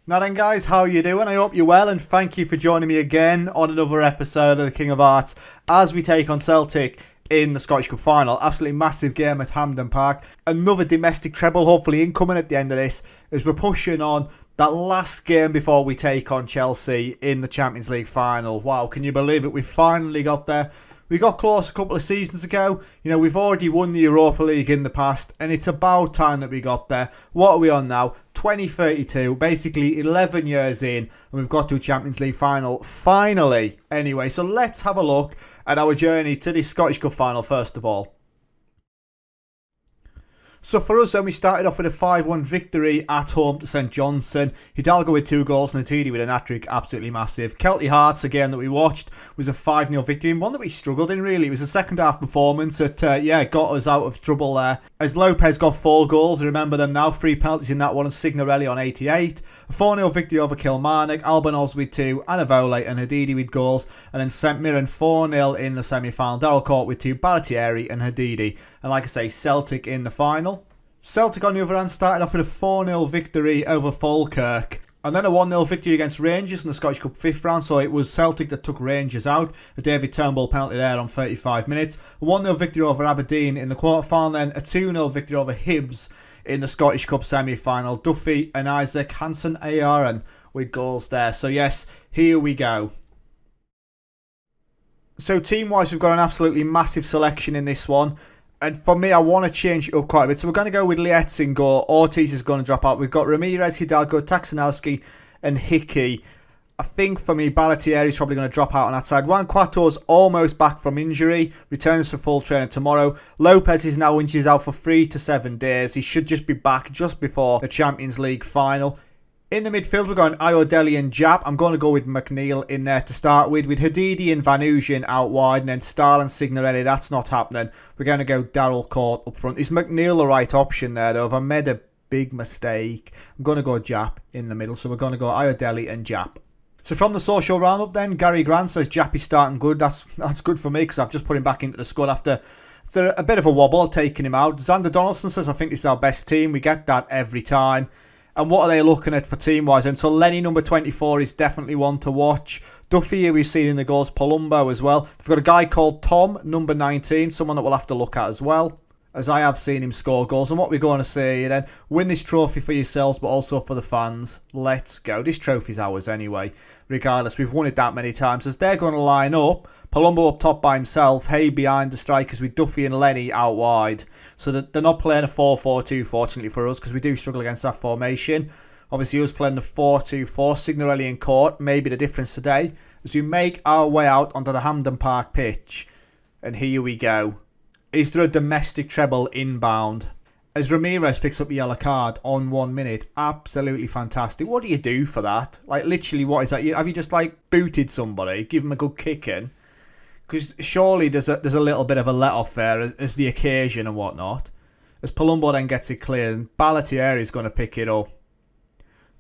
Now then guys, how you doing? I hope you're well and thank you for joining me again on another episode of the King of Hearts as we take on Celtic in the Scottish Cup final. Absolutely massive game at Hampden Park. Another domestic treble hopefully incoming at the end of this as we're pushing on that last game before we take on Chelsea in the Champions League final. Wow, can you believe it? We finally got there. We got close a couple of seasons ago. You know, we've already won the Europa League in the past, and it's about time that we got there. What are we on now? 2032, basically 11 years in, and we've got to a Champions League final, finally. Anyway, so let's have a look at our journey to the Scottish Cup final first of all. So for us then, we started off with a 5-1 victory at home to St Johnstone. Hidalgo with 2 goals and Natidi with an hat-trick, absolutely massive. Kelty Hearts, a game that we watched, was a 5-0 victory and one that we struggled in really. It was a second half performance that, got us out of trouble there. As Lopez got 4 goals, I remember them now, 3 penalties in that one and Signorelli on 88. A 4-0 victory over Kilmarnock, Albanos with 2, Anavole and Hadidi with goals. And then St Mirren 4-0 in the semi-final. Darrell Court with 2, Ballatieri and Hadidi. And like I say, Celtic in the final. Celtic on the other hand started off with a 4-0 victory over Falkirk. And then a 1-0 victory against Rangers in the Scottish Cup 5th round. So it was Celtic that took Rangers out. A David Turnbull penalty there on 35 minutes. A 1-0 victory over Aberdeen in the quarter-final. Then a 2-0 victory over Hibs in the Scottish Cup semi-final. Duffy and Isaac Hansen Aaron with goals there. So yes, here we go. So team-wise, we've got an absolutely massive selection in this one. And for me, I want to change it up quite a bit. So we're going to go with Lietz in goal. Ortiz is going to drop out. We've got Ramirez, Hidalgo, Taxanowski and Hickey. I think for me, Ballatieri is probably going to drop out on that side. Juan Cuato's almost back from injury. Returns for full training tomorrow. Lopez is now injured out for 3 to 7 days. He should just be back just before the Champions League final. In the midfield, we're going Ayodele and Jap. I'm going to go with McNeil in there to start with Hadidi and Van Ooyen out wide, and then Stahl and Signorelli. That's not happening. We're going to go Darrell Court up front. Is McNeil the right option there, though? If I made a big mistake, I'm going to go Jap in the middle. So we're going to go Ayodele and Jap. So from the social roundup then, Gary Grant says Jap is starting good. That's good for me because I've just put him back into the squad after a bit of a wobble, taking him out. Xander Donaldson says, I think this is our best team. We get that every time. And what are they looking at for team-wise? And so Lenny, number 24, is definitely one to watch. Duffy, here we've seen in the goals. Palumbo as well. They've got a guy called Tom, number 19, someone that we'll have to look at as well, as I have seen him score goals. And what we're going to say then, win this trophy for yourselves, but also for the fans. Let's go. This trophy's ours anyway. Regardless, we've won it that many times. As they're going to line up, Palumbo up top by himself, Hay behind the strikers with Duffy and Lenny out wide. So that they're not playing a 4-4-2, fortunately for us, because we do struggle against that formation. Obviously, us playing the 4-2-4, Signorelli and Court, maybe the difference today, as we make our way out onto the Hampden Park pitch. And here we go. Is there a domestic treble inbound? As Ramirez picks up a yellow card on 1 minute. Absolutely fantastic. What do you do for that? Like, literally, what is that? Have you just, like, booted somebody? Give them a good kicking? Because surely there's a little bit of a let-off there as the occasion and whatnot. As Palumbo then gets it clear, and Ballatieri is going to pick it up.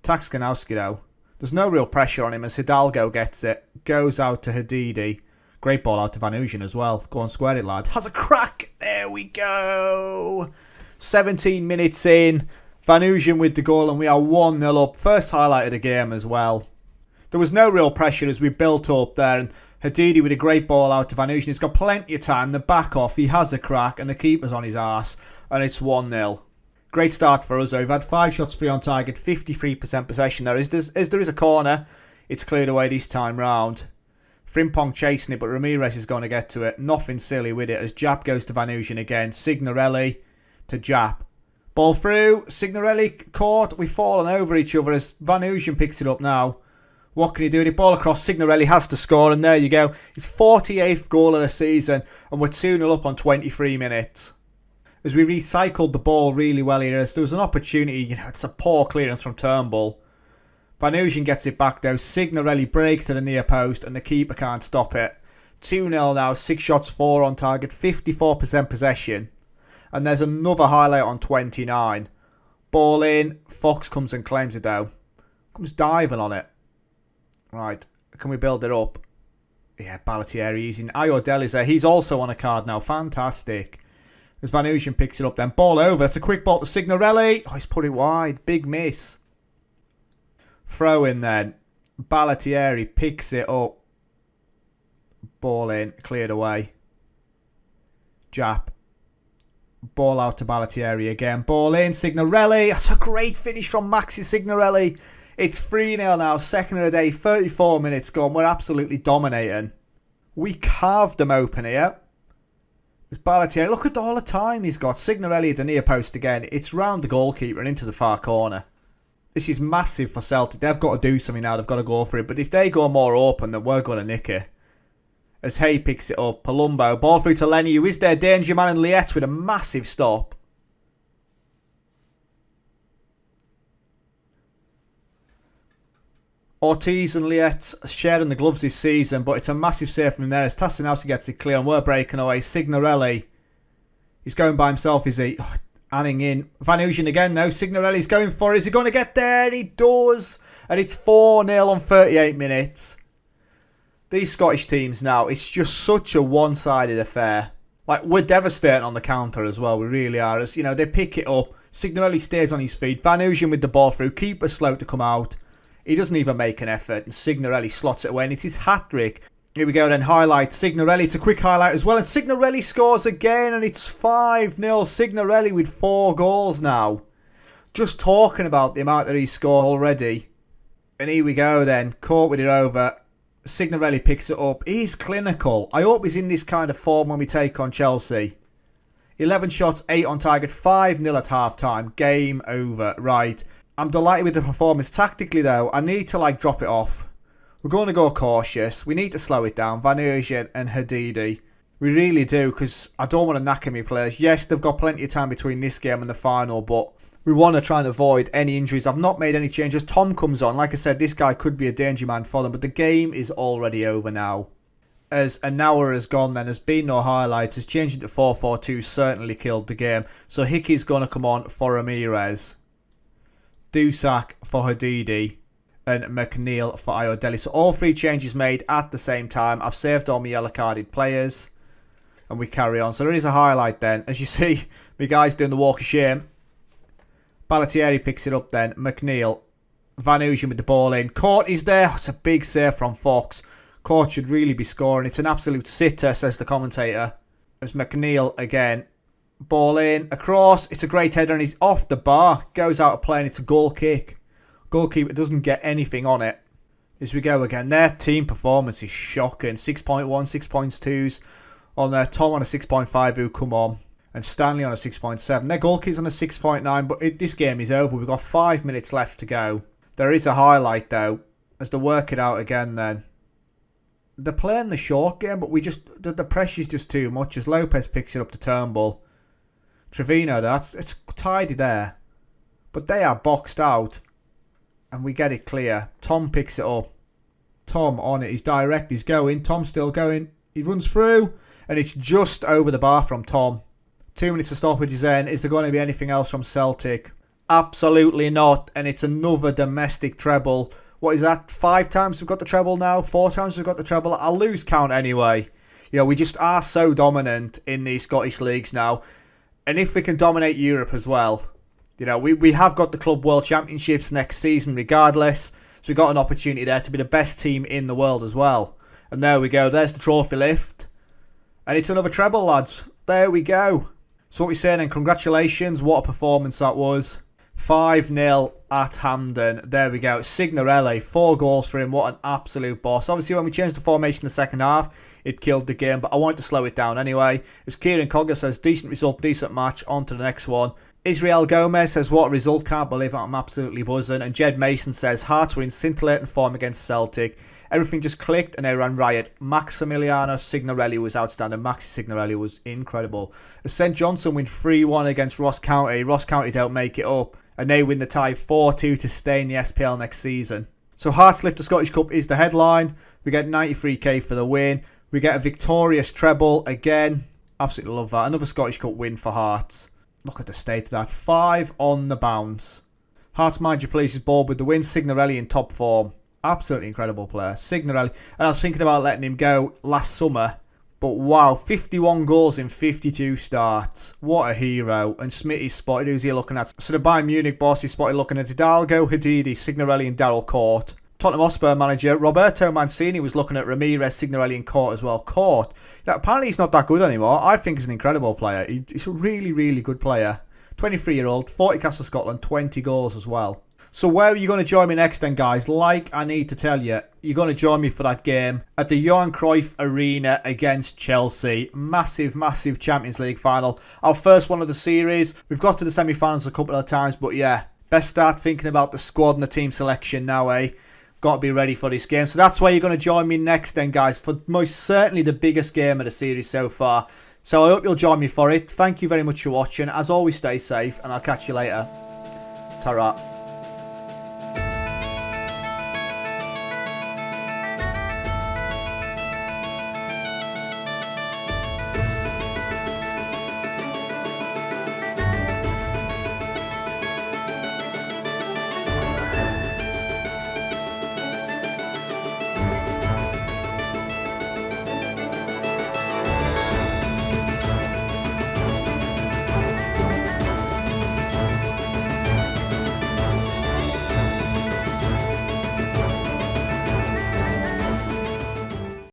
Taxanowski, though. There's no real pressure on him as Hidalgo gets it. Goes out to Hadidi. Great ball out to Van Ooyen as well. Go on, square it, lad. Has a crack. There we go. 17 minutes in. Van Ooyen with the goal and we are 1-0 up. First highlight of the game as well. There was no real pressure as we built up there. And Hadidi with a great ball out to Van Ooyen. He's got plenty of time. The back off. He has a crack and the keeper's on his arse. And it's 1-0. Great start for us though. We've had 5 shots free on target. 53% possession there. As there is a corner, it's cleared away this time round. Frimpong chasing it, but Ramirez is going to get to it. Nothing silly with it as Jap goes to Van Ooyen again. Signorelli to Jap. Ball through. Signorelli caught. We've fallen over each other as Van Ooyen picks it up now. What can he do? The ball across. Signorelli has to score, and there you go. His 48th goal of the season, and we're 2-0 up on 23 minutes. As we recycled the ball really well here, as there was an opportunity, it's a poor clearance from Turnbull. Van Ooyen gets it back though. Signorelli breaks to the near post, and the keeper can't stop it. 2-0 now, 6 shots, 4 on target, 54% possession. And there's another highlight on 29. Ball in, Fox comes and claims it though. Comes diving on it. Right, can we build it up? Yeah, Ballatieri, he's in. Ayodele's there. He's also on a card now. Fantastic. As Van Ooyen picks it up then. Ball over. That's a quick ball to Signorelli. Oh, he's put it wide. Big miss. Throw in then. Ballatieri picks it up. Ball in, cleared away. Jap. Ball out to Ballatieri again. Ball in, Signorelli. That's a great finish from Maxi Signorelli. It's 3-0 now, second of the day, 34 minutes gone. We're absolutely dominating. We carved them open here. It's Ballatieri. Look at all the time he's got. Signorelli at the near post again. It's round the goalkeeper and into the far corner. This is massive for Celtic. They've got to do something now. They've got to go for it. But if they go more open, then we're going to nick it. As Hay picks it up. Palumbo. Ball through to Lenny, who is their danger man, and Lietz with a massive stop. Ortiz and Lietz sharing the gloves this season, but it's a massive save from there as Tassinowski gets it clear and we're breaking away. Signorelli. He's going by himself, is he? Oh, Anning in. Van Ugen again, no. Signorelli's going for it. Is he going to get there? He does. And it's 4-0 on 38 minutes. These Scottish teams now, it's just such a one-sided affair. Like, we're devastating on the counter as well. We really are. As, you know, they pick it up. Signorelli stays on his feet. Van Ugen with the ball through. Keeper slow to come out. He doesn't even make an effort, and Signorelli slots it away, and it's his hat-trick. Here we go then, highlight. Signorelli, it's a quick highlight as well, and Signorelli scores again, and it's 5-0. Signorelli with 4 goals now. Just talking about the amount that he's scored already. And here we go then, caught with it over. Signorelli picks it up. He's clinical. I hope he's in this kind of form when we take on Chelsea. 11 shots, 8 on target, 5-0 at half-time. Game over. Right. I'm delighted with the performance. Tactically, though, I need to, drop it off. We're going to go cautious. We need to slow it down. Van Ugen and Hadidi. We really do, because I don't want to knacker me players. Yes, they've got plenty of time between this game and the final, but we want to try and avoid any injuries. I've not made any changes. Tom comes on. Like I said, this guy could be a danger man for them, but the game is already over now. As an hour has gone then, there's been no highlights. As changing to 4-4-2 certainly killed the game. So Hickey's going to come on for Ramirez. Dusak for Hadidi and McNeil for AIO. So all 3 changes made at the same time. I've saved all my yellow carded players and we carry on. So there is a highlight then. As you see, my guy's doing the walk of shame. Ballatieri picks it up then. McNeil. Van Ugen with the ball in. Court is there. It's a big save from Fox. Court should really be scoring. It's an absolute sitter, says the commentator. There's McNeil again. Ball in, across, it's a great header and he's off the bar. Goes out of play and it's a goal kick. Goalkeeper doesn't get anything on it. As we go again, their team performance is shocking. 6.1, 6.2s on there. Tom on a 6.5 who come on. And Stanley on a 6.7. Their goalkeeper's on a 6.9, but this game is over. We've got 5 minutes left to go. There is a highlight though, as they work it out again then. They're playing the short game, but the pressure's just too much as Lopez picks it up to Turnbull. Trevino, it's tidy there. But they are boxed out. And we get it clear. Tom picks it up. Tom on it. He's direct. He's going. Tom's still going. He runs through. And it's just over the bar from Tom. 2 minutes of stoppages in. Is there going to be anything else from Celtic? Absolutely not. And it's another domestic treble. What is that? 5 times we've got the treble now? 4 times we've got the treble? I'll lose count anyway. You know, we just are so dominant in these Scottish leagues now. And if we can dominate Europe as well, you know, we have got the Club World Championships next season regardless. So we've got an opportunity there to be the best team in the world as well. And there we go. There's the trophy lift. And it's another treble, lads. There we go. So what we're saying, and congratulations. What a performance that was. 5-0 at Hampden. There we go. Signorelli, 4 goals for him. What an absolute boss. Obviously, when we changed the formation in the second half, it killed the game, but I wanted to slow it down anyway. As Kieran Cogger says, decent result, decent match. On to the next one. Israel Gomez says, what a result. Can't believe it. I'm absolutely buzzing. And Jed Mason says, Hearts were in scintillating form against Celtic. Everything just clicked and they ran riot. Maximiliano Signorelli was outstanding. Maxi Signorelli was incredible. As St Johnson win 3-1 against Ross County. Ross County don't make it up. And they win the tie 4-2 to stay in the SPL next season. So Hearts lift the Scottish Cup is the headline. We get 93k for the win. We get a victorious treble again. Absolutely love that. Another Scottish Cup win for Hearts. Look at the state of that. 5 on the bounce. Hearts, mind you please, is bored with the win. Signorelli in top form. Absolutely incredible player. Signorelli. And I was thinking about letting him go last summer. But wow, 51 goals in 52 starts. What a hero. And Smitty's spotted. Who's he looking at? So the Bayern Munich boss is spotted looking at Hidalgo, Hadidi, Signorelli and Daryl Court. Tottenham Hotspur manager Roberto Mancini was looking at Ramirez, Signorelli and Court as well. Court, yeah, apparently he's not that good anymore. I think he's an incredible player. He's a really, really good player. 23-year-old, 40 caps for Scotland, 20 goals as well. So where are you going to join me next then, guys? Like I need to tell you, you're going to join me for that game at the Johan Cruyff Arena against Chelsea. Massive, massive Champions League final. Our first one of the series. We've got to the semi-finals a couple of times, but yeah, best start thinking about the squad and the team selection now, eh? Got to be ready for this game. So that's where you're going to join me next then, guys, for most certainly the biggest game of the series so far. So I hope you'll join me for it. Thank you very much for watching. As always, stay safe, and I'll catch you later. Ta-ra.